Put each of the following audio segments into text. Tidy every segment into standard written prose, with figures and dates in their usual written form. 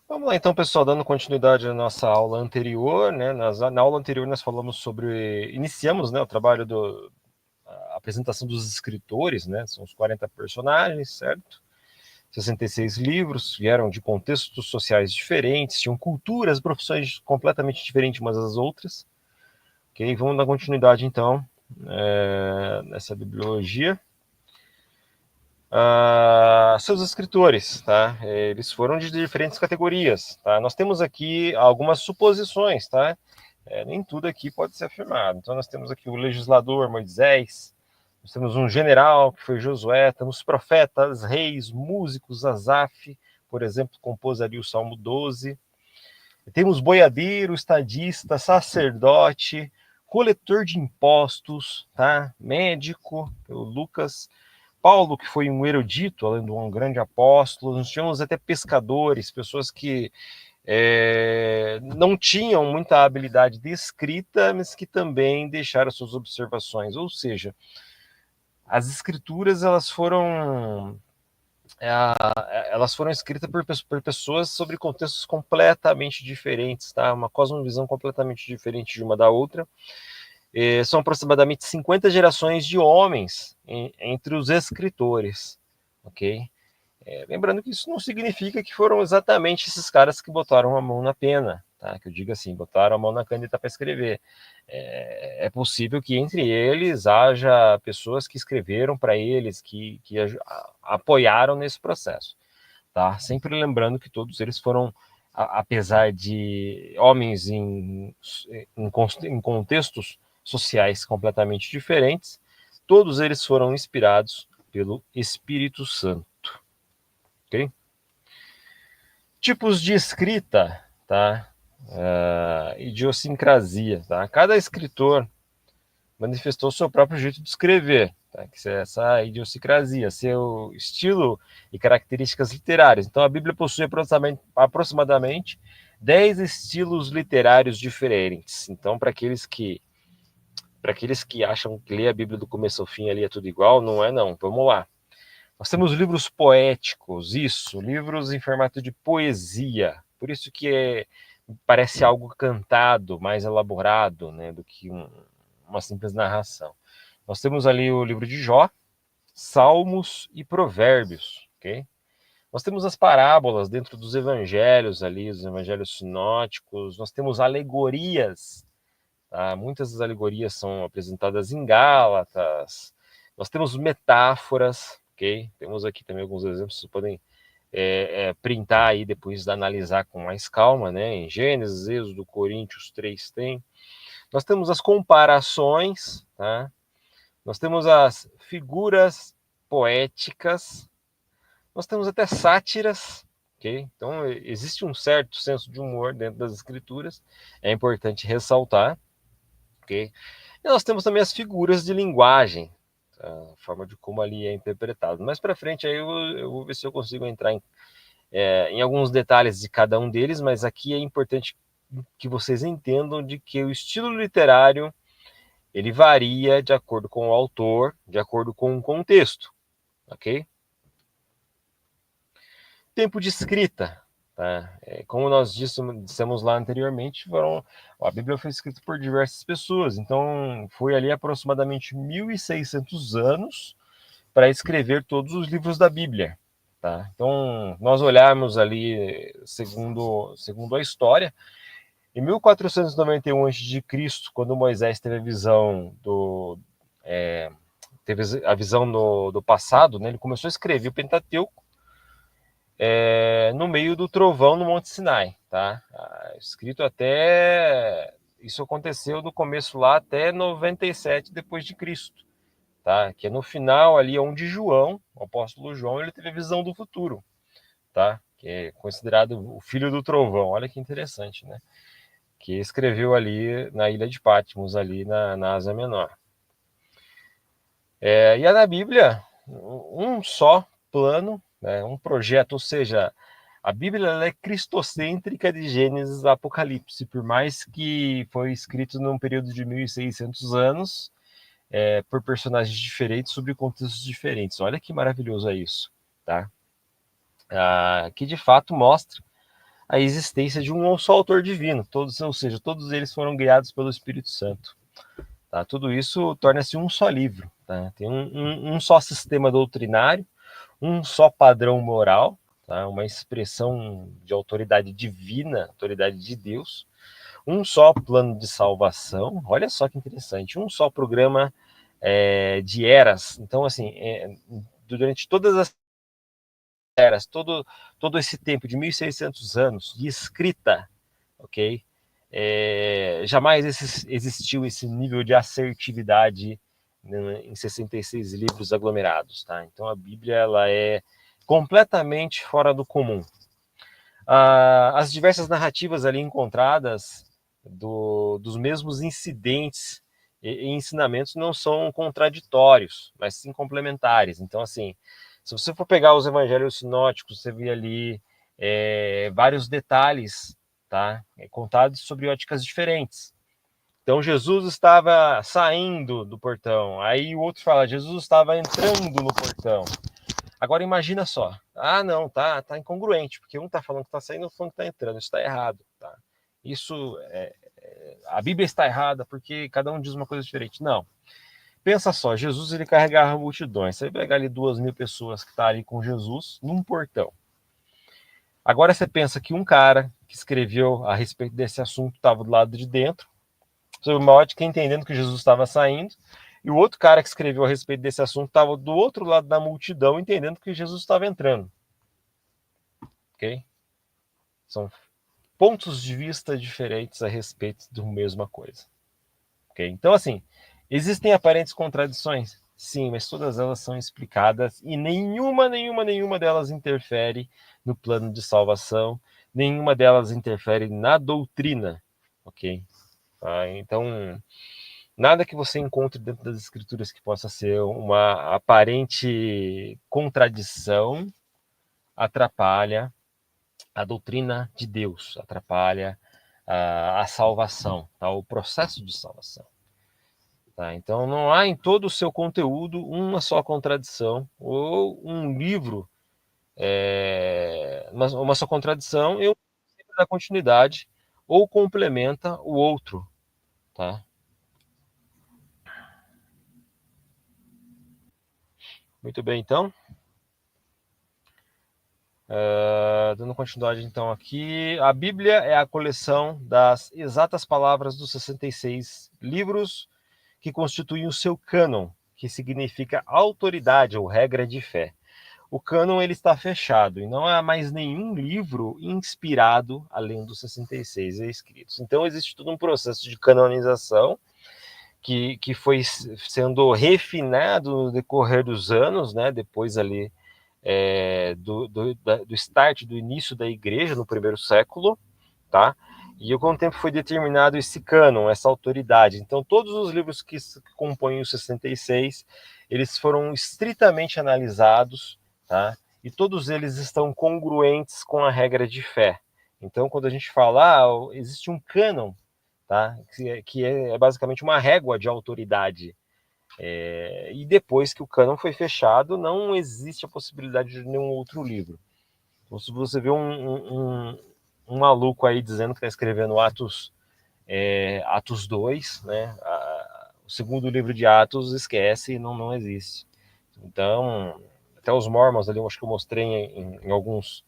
Vamos lá então, pessoal, dando continuidade à nossa aula anterior, né? Na aula anterior nós falamos sobre, iniciamos, né, o trabalho a apresentação dos escritores, né? São os 40 personagens, certo? 66 livros, vieram de contextos sociais diferentes, tinham culturas, profissões completamente diferentes umas das outras. Ok, vamos dar continuidade então nessa bibliologia. Seus escritores, tá? Eles foram de diferentes categorias, tá? Nós temos aqui algumas suposições, tá? Nem tudo aqui pode ser afirmado. Então nós temos aqui o legislador Moisés, nós temos um general que foi Josué, temos profetas, reis, músicos, Asaf, por exemplo, compôs ali o Salmo 12. Temos boiadeiro, estadista, sacerdote, coletor de impostos, tá? Médico, o Lucas, Paulo, que foi um erudito, além de um grande apóstolo. Nós tínhamos até pescadores, pessoas que não tinham muita habilidade de escrita, mas que também deixaram suas observações. Ou seja, as escrituras elas foram escritas por pessoas sobre contextos completamente diferentes, tá? Uma cosmovisão completamente diferente de uma da outra. São aproximadamente 50 gerações de homens entre os escritores, ok? Lembrando que isso não significa que foram exatamente esses caras que botaram a mão na pena, tá? Que eu digo assim, botaram a mão na caneta para escrever. É possível que entre eles haja pessoas que escreveram para eles, que apoiaram nesse processo, tá? Sempre lembrando que todos eles foram, apesar de homens em contextos sociais completamente diferentes, todos eles foram inspirados pelo Espírito Santo, ok? Tipos de escrita, tá? Idiosincrasia, tá? Cada escritor manifestou seu próprio jeito de escrever, tá? Que é essa idiosincrasia, seu estilo e características literárias. Então, a Bíblia possui aproximadamente 10 estilos literários diferentes. Então, para aqueles que acham que ler a Bíblia do começo ao fim ali é tudo igual, não é não. Vamos lá. Nós temos livros poéticos, isso, livros em formato de poesia. Por isso que parece algo cantado, mais elaborado, né, do que uma simples narração. Nós temos ali o livro de Jó, Salmos e Provérbios, ok? Nós temos as parábolas dentro dos evangelhos ali, os evangelhos sinóticos. Nós temos alegorias, tá? Muitas das alegorias são apresentadas em Gálatas. Nós temos metáforas, ok? Temos aqui também alguns exemplos, vocês podem printar aí depois, analisar com mais calma, né? Em Gênesis, Êxodo, Coríntios 3 tem. Nós temos as comparações, tá? Nós temos as figuras poéticas, nós temos até sátiras, ok? Então, existe um certo senso de humor dentro das escrituras, é importante ressaltar, ok? E nós temos também as figuras de linguagem, a forma de como ali é interpretado. Mais para frente, aí eu vou ver se eu consigo entrar em alguns detalhes de cada um deles, mas aqui é importante que vocês entendam de que o estilo literário ele varia de acordo com o autor, de acordo com o contexto, ok? Tempo de escrita, tá? Como nós dissemos lá anteriormente, a Bíblia foi escrita por diversas pessoas, então foi ali aproximadamente 1.600 anos para escrever todos os livros da Bíblia, tá? Então, nós olharmos ali, segundo a história, em 1491 a.C., quando Moisés teve a visão do passado, né? Ele começou a escrever o Pentateuco no meio do trovão no Monte Sinai, tá? Escrito até isso aconteceu no começo lá até 97 depois de Cristo, tá? Que é no final ali onde João, o apóstolo João, ele teve a visão do futuro, tá? Que é considerado o filho do trovão. Olha que interessante, né? Que escreveu ali na ilha de Patmos, ali na Ásia Menor. E é na Bíblia um só plano, né, um projeto, ou seja, a Bíblia ela é cristocêntrica de Gênesis a Apocalipse, por mais que foi escrito num período de 1.600 anos, por personagens diferentes, sobre contextos diferentes. Olha que maravilhoso é isso, tá? Que de fato mostra a existência de um só autor divino, todos, ou seja, todos eles foram guiados pelo Espírito Santo. Tá? Tudo isso torna-se um só livro. Tá? Tem um só sistema doutrinário, um só padrão moral, tá? Uma expressão de autoridade divina, autoridade de Deus, um só plano de salvação. Olha só que interessante, um só programa de eras. Então, assim, durante todas as eras, todo esse tempo de 1.600 anos de escrita, ok? Jamais existiu esse nível de assertividade, né, em 66 livros aglomerados, tá? Então a Bíblia ela é completamente fora do comum. As diversas narrativas ali encontradas dos mesmos incidentes e ensinamentos não são contraditórios, mas sim complementares. Então, assim, se você for pegar os evangelhos sinóticos, você vê ali vários detalhes, tá? Contados sobre óticas diferentes. Então, Jesus estava saindo do portão. Aí o outro fala, Jesus estava entrando no portão. Agora imagina só. Ah, não, tá incongruente, porque um tá falando que tá saindo, outro falando que tá entrando. Isso tá errado, tá? Isso a Bíblia está errada porque cada um diz uma coisa diferente. Não. Pensa só, Jesus ele carregava multidões. Você pega ali 2.000 pessoas que tá ali com Jesus num portão. Agora você pensa que um cara que escreveu a respeito desse assunto estava do lado de dentro, sob uma ótica entendendo que Jesus estava saindo, e o outro cara que escreveu a respeito desse assunto estava do outro lado da multidão, entendendo que Jesus estava entrando. Ok? São pontos de vista diferentes a respeito de uma mesma coisa. Ok? Então, assim, existem aparentes contradições? Sim, mas todas elas são explicadas e nenhuma delas interfere no plano de salvação, nenhuma delas interfere na doutrina, ok? Então, nada que você encontre dentro das escrituras que possa ser uma aparente contradição atrapalha a doutrina de Deus, atrapalha a salvação, tá? O processo de salvação. Tá? Então, não há em todo o seu conteúdo uma só contradição ou um livro, uma só contradição e um princípio da continuidade ou complementa o outro. Tá? Muito bem, então. Dando continuidade então aqui, a Bíblia é a coleção das exatas palavras dos 66 livros que constituem o seu cânon, que significa autoridade ou regra de fé. O cânon ele está fechado e não há mais nenhum livro inspirado além dos 66 escritos. Então existe todo um processo de canonização que foi sendo refinado no decorrer dos anos, né? Depois ali do start, do início da igreja no primeiro século, tá? E com o tempo foi determinado esse cânon, essa autoridade. Então, todos os livros que compõem os 66, eles foram estritamente analisados, tá? E todos eles estão congruentes com a regra de fé. Então, quando a gente fala, existe um cânon, tá? Que é basicamente uma régua de autoridade. E depois que o cânon foi fechado, não existe a possibilidade de nenhum outro livro. Então, se você vê um maluco aí dizendo que está escrevendo Atos 2, né? O segundo livro de Atos, esquece, não existe. Então, até os Mormons ali, eu acho que eu mostrei em algumas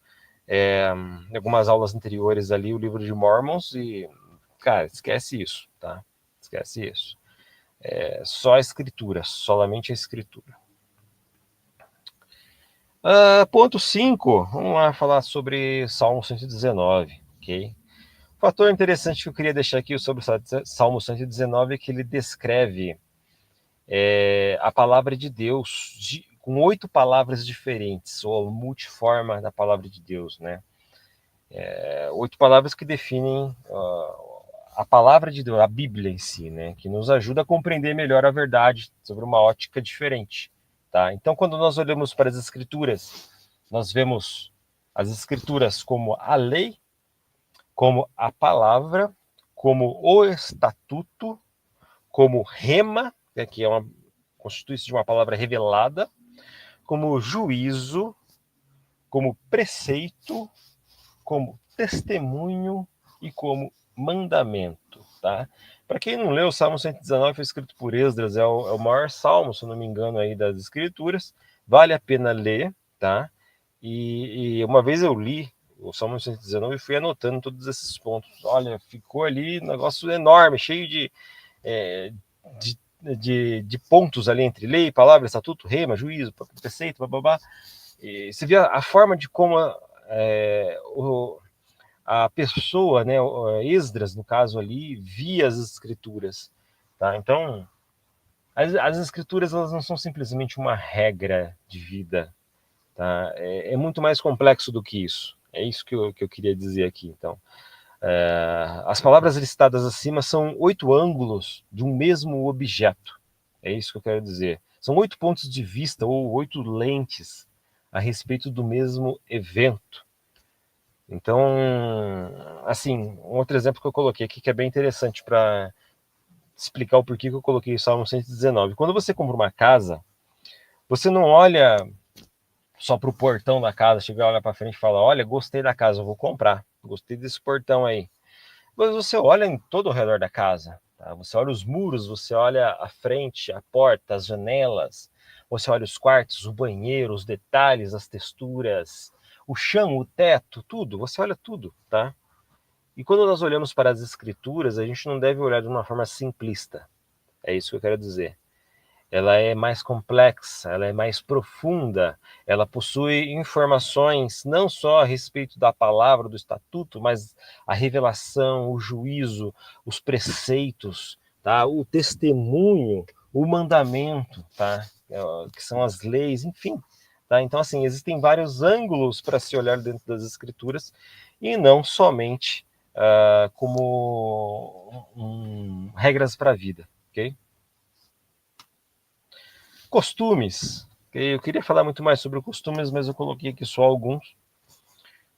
aulas anteriores ali, o livro de Mormons, e, cara, esquece isso, tá? Esquece isso. Só a escritura, solamente a escritura. Ponto 5, vamos lá falar sobre Salmo 119, ok? O fator interessante que eu queria deixar aqui sobre o Salmo 119 é que ele descreve a palavra de Deus com 8 palavras diferentes, ou a multiforma da palavra de Deus, né? 8 palavras que definem a palavra de Deus, a Bíblia em si, né? Que nos ajuda a compreender melhor a verdade sobre uma ótica diferente, tá? Então, quando nós olhamos para as Escrituras, nós vemos as Escrituras como a lei, como a palavra, como o estatuto, como rema, que constitui-se de uma palavra revelada, como juízo, como preceito, como testemunho e como mandamento, tá? Para quem não leu, o Salmo 119 foi escrito por Esdras, é o maior salmo, se eu não me engano, aí das Escrituras. Vale a pena ler, tá? E uma vez eu li o Salmo 119 e fui anotando todos esses pontos. Olha, ficou ali um negócio enorme, cheio é, de pontos ali entre lei, palavra, estatuto, rema, juízo, preceito, bababá. E você vê a forma de como a pessoa, né, Esdras, no caso ali, via as escrituras. Tá? Então, as escrituras elas não são simplesmente uma regra de vida. Tá? É muito mais complexo do que isso. É isso que eu queria dizer aqui. Então, as palavras listadas acima são 8 ângulos de um mesmo objeto. É isso que eu quero dizer. São 8 pontos de vista ou 8 lentes a respeito do mesmo evento. Então, assim, um outro exemplo que eu coloquei aqui que é bem interessante para explicar o porquê que eu coloquei o Salmo 119. Quando você compra uma casa, você não olha só para o portão da casa, chega, olha para frente e fala: olha, gostei da casa, eu vou comprar, gostei desse portão aí. Mas você olha em todo o redor da casa, tá? Você olha os muros, você olha a frente, a porta, as janelas, você olha os quartos, o banheiro, os detalhes, as texturas, o chão, o teto, tudo, você olha tudo, tá? E quando nós olhamos para as escrituras, a gente não deve olhar de uma forma simplista. É isso que eu quero dizer. Ela é mais complexa, ela é mais profunda, ela possui informações não só a respeito da palavra, do estatuto, mas a revelação, o juízo, os preceitos, tá? O testemunho, o mandamento, tá? Que são as leis, enfim. Tá? Então, assim, existem vários ângulos para se olhar dentro das escrituras e não somente como regras para a vida, ok? Costumes. Eu queria falar muito mais sobre costumes, mas eu coloquei aqui só alguns.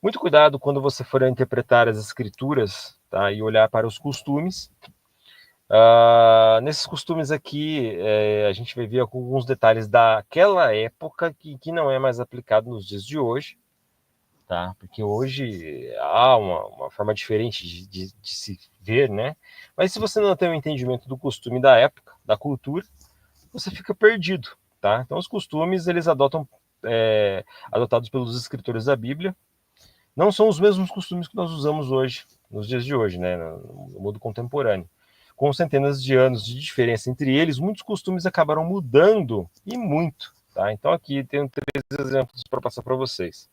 Muito cuidado quando você for interpretar as escrituras, tá? E olhar para os costumes. Nesses costumes aqui, a gente vai ver alguns detalhes daquela época que não é mais aplicado nos dias de hoje, tá? Porque hoje há uma forma diferente de se ver, né? Mas se você não tem o entendimento do costume da época, da cultura, você fica perdido, tá? Então os costumes eles adotados pelos escritores da Bíblia não são os mesmos costumes que nós usamos hoje, nos dias de hoje, né, no mundo contemporâneo. Com centenas de anos de diferença entre eles, muitos costumes acabaram mudando e muito, tá? Então aqui tenho 3 exemplos para passar para vocês.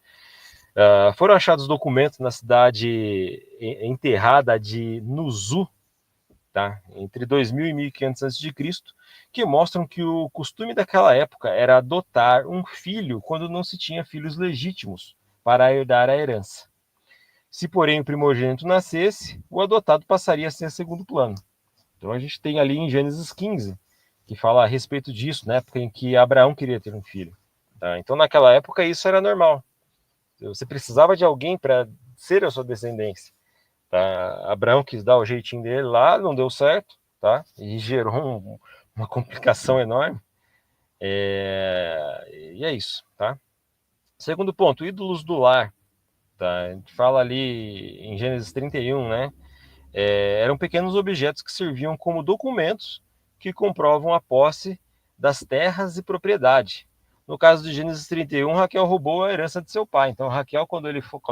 Foram achados documentos na cidade enterrada de Nuzu, tá? Entre 2000 e 1500 a.C., que mostram que o costume daquela época era adotar um filho quando não se tinha filhos legítimos para herdar a herança. Se, porém, o primogênito nascesse, o adotado passaria a ser segundo plano. Então a gente tem ali em Gênesis 15, que fala a respeito disso, na época em que Abraão queria ter um filho. Tá? Então naquela época isso era normal. Você precisava de alguém para ser a sua descendência. Tá? Abraão quis dar o jeitinho dele lá, não deu certo, tá? E gerou uma complicação enorme. E é isso, tá? Segundo ponto, ídolos do lar. Tá? A gente fala ali em Gênesis 31, né? Eram pequenos objetos que serviam como documentos que comprovam a posse das terras e propriedade. No caso de Gênesis 31, Raquel roubou a herança de seu pai. Então, Raquel, quando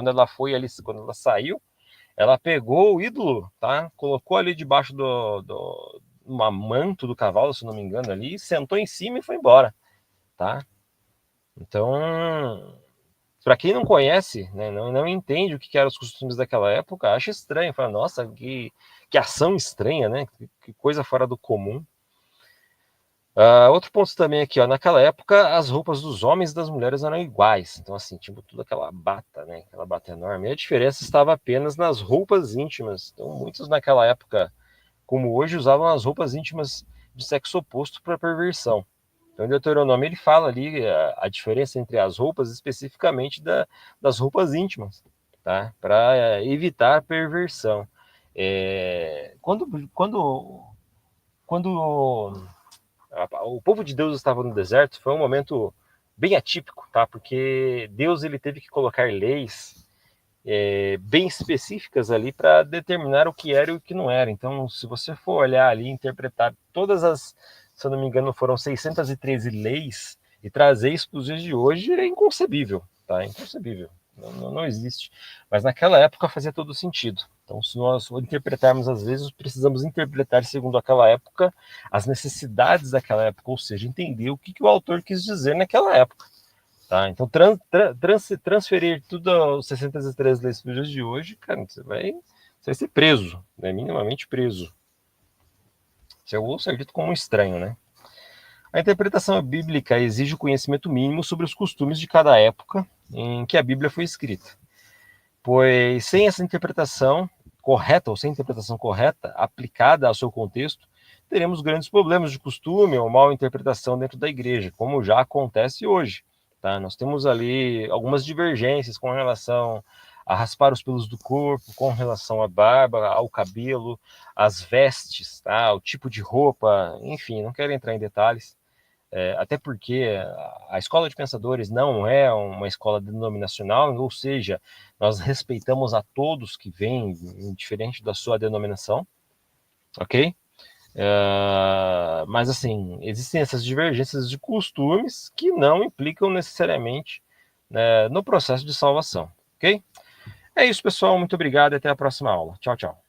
ela saiu, ela pegou o ídolo, tá? Colocou ali debaixo do uma manto do cavalo, se não me engano, ali, sentou em cima e foi embora, tá? Então, para quem não conhece, né, não entende o que eram os costumes daquela época, acha estranho, fala, nossa, que ação estranha, né? Que coisa fora do comum. Outro ponto também aqui, ó, naquela época as roupas dos homens e das mulheres eram iguais, então assim, tipo, tudo aquela bata, né, aquela bata enorme, e a diferença estava apenas nas roupas íntimas, então muitos naquela época, como hoje, usavam as roupas íntimas de sexo oposto para perversão. Então, em Deuteronômio ele fala ali a diferença entre as roupas, especificamente das roupas íntimas, tá, para evitar perversão. Quando o povo de Deus estava no deserto, foi um momento bem atípico, tá? Porque Deus ele teve que colocar leis bem específicas ali para determinar o que era e o que não era. Então, se você for olhar ali, interpretar todas as, se eu não me engano, foram 613 leis e trazer isso para os dias de hoje é inconcebível, tá? É inconcebível. Não existe. Mas naquela época fazia todo sentido. Então, se nós interpretarmos, às vezes, precisamos interpretar segundo aquela época, as necessidades daquela época, ou seja, entender o que o autor quis dizer naquela época. Tá? Então, transferir tudo aos 63 leis para os dias de hoje, cara, você vai ser preso, né? Minimamente preso. Você é ser dito como um estranho, né? A interpretação bíblica exige o conhecimento mínimo sobre os costumes de cada época em que a Bíblia foi escrita, pois sem essa interpretação correta, ou sem interpretação correta, aplicada ao seu contexto, teremos grandes problemas de costume ou mal interpretação dentro da igreja, como já acontece hoje. Tá? Nós temos ali algumas divergências com relação a raspar os pelos do corpo, com relação à barba, ao cabelo, às vestes, tá? O tipo de roupa, enfim, não quero entrar em detalhes. Até porque a escola de pensadores não é uma escola denominacional, ou seja, nós respeitamos a todos que vêm, indiferente da sua denominação, ok? Mas assim, existem essas divergências de costumes que não implicam necessariamente, né, no processo de salvação, ok? É isso, pessoal. Muito obrigado e até a próxima aula. Tchau, tchau.